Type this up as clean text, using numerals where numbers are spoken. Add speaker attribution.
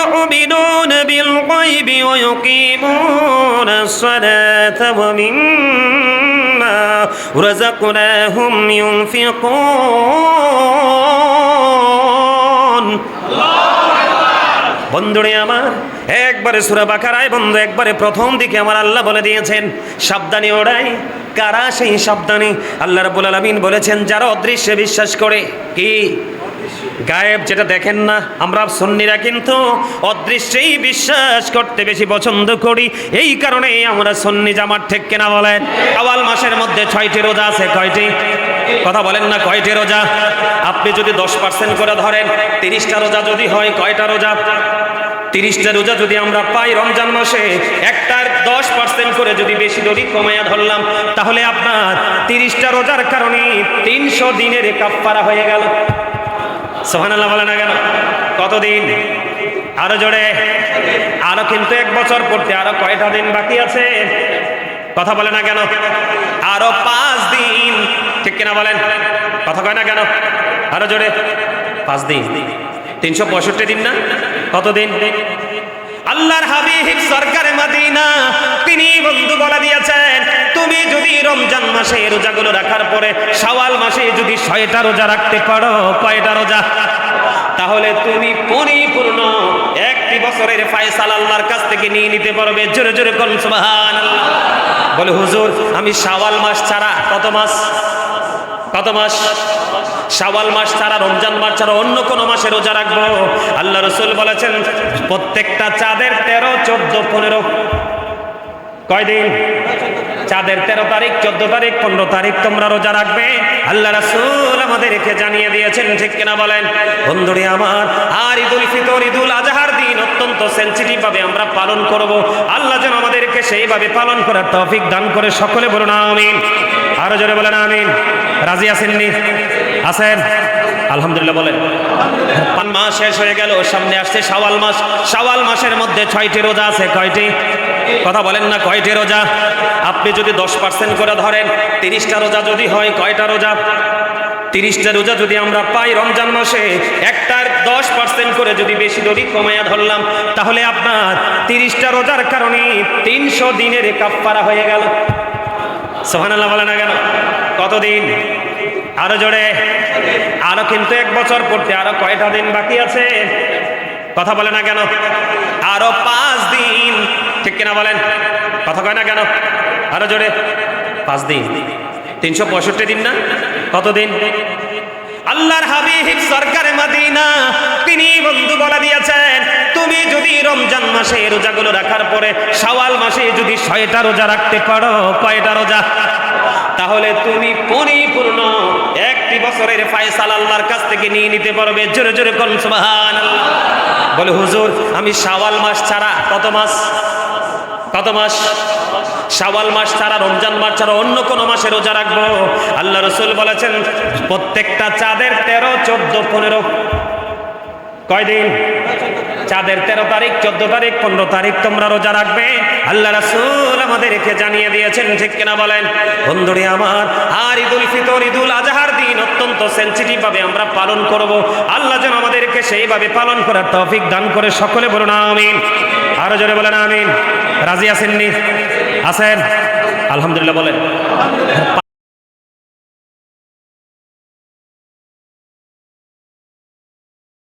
Speaker 1: يؤمنون بالغيب ويقيمون الصلاة ومما رزقناهم ينفقون বন্ধুরে আমার একবারে সূরা বাকারায় বন্ধু একবারে প্রথম দিকে আমার আল্লাহ বলে দিয়েছেন সাবধানী ওরাই কারা সেই সাবধানী আল্লাহ রাব্বুল আলামিন বলেছেন যারা অদৃশ্যে বিশ্বাস করে কি গায়েব যেটা দেখেন না আমরা সুন্নিরা কিন্তু অদৃশ্যেই বিশ্বাস করতে বেশি পছন্দ করি এই কারণে আমরা সুন্নি জামাত ঠিক কিনা বলেন শাওয়াল মাসের মধ্যে 6টি রোজা আছে কয়টি কথা বলেন না কয়টি রোজা আপনি যদি 10% করে ধরেন 30টা রোজা যদি হয় কয়টা রোজা 30টা রোজা যদি আমরা পাই রমজান মাসে একটার 10% করে যদি বেশি ধরি কমায়া ধরলাম তাহলে আপনার 30টা রোজার কারণে 300 দিনের কাফারা হয়ে গেল সুবহানাল্লাহ বলেন না কেন কতদিন আরো জোরে আরো কিন্তু 1 বছর পড়তে আরো কয়টা দিন বাকি আছে কথা বলে না কেন আরো 5 দিন ঠিক কিনা বলেন কথা কয় না কেন আরো জোরে 5 দিন 365 দিন না কতদিন আল্লাহর হাবিব সরকারে মদিনা তিনি বন্ধু বলে দিয়েছেন তুমি যদি রমজান মাসে রোজাগুলো রাখার পরে শাওয়াল মাসে যদি 6টা রোজা রাখতে পারো কয়টা রোজা তাহলে তুমি পরিপূর্ণ একটি বছরের ফয়সালা আল্লাহর কাছ থেকে নিয়ে নিতে পারবে জোরে জোরে বল সুবহানাল্লাহ বলে হুজুর আমি শাওয়াল মাস ছাড়া কত মাস শাওয়াল মাস ছাড়া রমজান মাস ছাড়া অন্য কোন মাসে রোজা রাখবো আল্লাহ রাসূল বলেছেন প্রত্যেকটা চাঁদের 13 14 15 কয়দিন চাঁদের 13 তারিখ 14 তারিখ 15 তারিখ তোমরা রোজা রাখবে আল্লাহ রাসূল আমাদেরকে জানিয়ে দিয়েছেন ঠিক কিনা বলেন বন্ধুরে আমার আর ঈদুল ফিতর ঈদুল আজহার দিন অত্যন্ত সেনসিটিভ ভাবে আমরা পালন করব আল্লাহ যেন আমাদেরকে সেইভাবে পালন করার তৌফিক দান করে সকলে বলুন আমিন আরো জোরে বলেন আমিন রাজি আছেননি আছেন আলহামদুলিল্লাহ বলেন মাস শেষ হয়ে গেল সামনে আসছে শাওয়াল মাসের মধ্যে 6টি রোজা আছে কয়টি কথা বলেন না কয়টি রোজা আপনি যদি 10% করে ধরেন 30টা রোজা যদি হয় কয়টা রোজা 30টা রোজা যদি আমরা পাই রমজান মাসে একটার 10% করে যদি বেশি ধরি কমায়া ধরলাম তাহলে আপনার 30টা রোজার কারণে 300 দিনের কাফারা হয়ে গেল সুবহানাল্লাহ বলেন না কেন কতদিন আরো জোরে আরো কিন্তু 1 বছর পড়তে আরো কয়টা দিন বাকি আছে কথা বলে না কেন আরো 5 দিন ঠিক কিনা বলেন কথা কয় না কেন আরো জোরে 5 দিন 365 দিন না কতদিন আল্লাহর হাবিব সরকারে মদিনা তিনি বন্ধু বলে দিয়েছেন তুমি যদি রমজান মাসে রোজাগুলো রাখার পরে শাওয়াল মাসে যদি 6টা রোজা রাখতে পারো কয়টা রোজা তাহলে তুমি পরিপূর্ণ একটি বছরের ফয়সালা আল্লাহর কাছ থেকে নিয়ে নিতে পারবে জোরে জোরে বল সুবহানাল্লাহ বলে হুজুর আমি শাওয়াল মাস ছাড়া কত মাস শাওয়াল মাস ছাড়া রমজান মাস ছাড়া অন্য কোন মাসে রোজা রাখবো আল্লাহ রাসূল বলেছেন প্রত্যেকটা চাঁদের 13 14 15 কয়দিন চাঁদের 13 তারিখ 14 তারিখ 15 তারিখ তোমরা রোজা রাখবে আল্লাহ রাসূল আমাদেরকে জানিয়ে দিয়েছেন ঠিক কিনা বলেন বন্ধুরে আমার আর ঈদুল ফিতর ঈদুল আজহার দিন অত্যন্ত সেনসিটিভ ভাবে আমরা পালন করব আল্লাহ যেন আমাদেরকে সেইভাবে পালন করার তৌফিক দান করে সকলে বলুন আমিন আরো জোরে বলেন আমিন রাজি আছেননি আছেন আলহামদুলিল্লাহ বলেন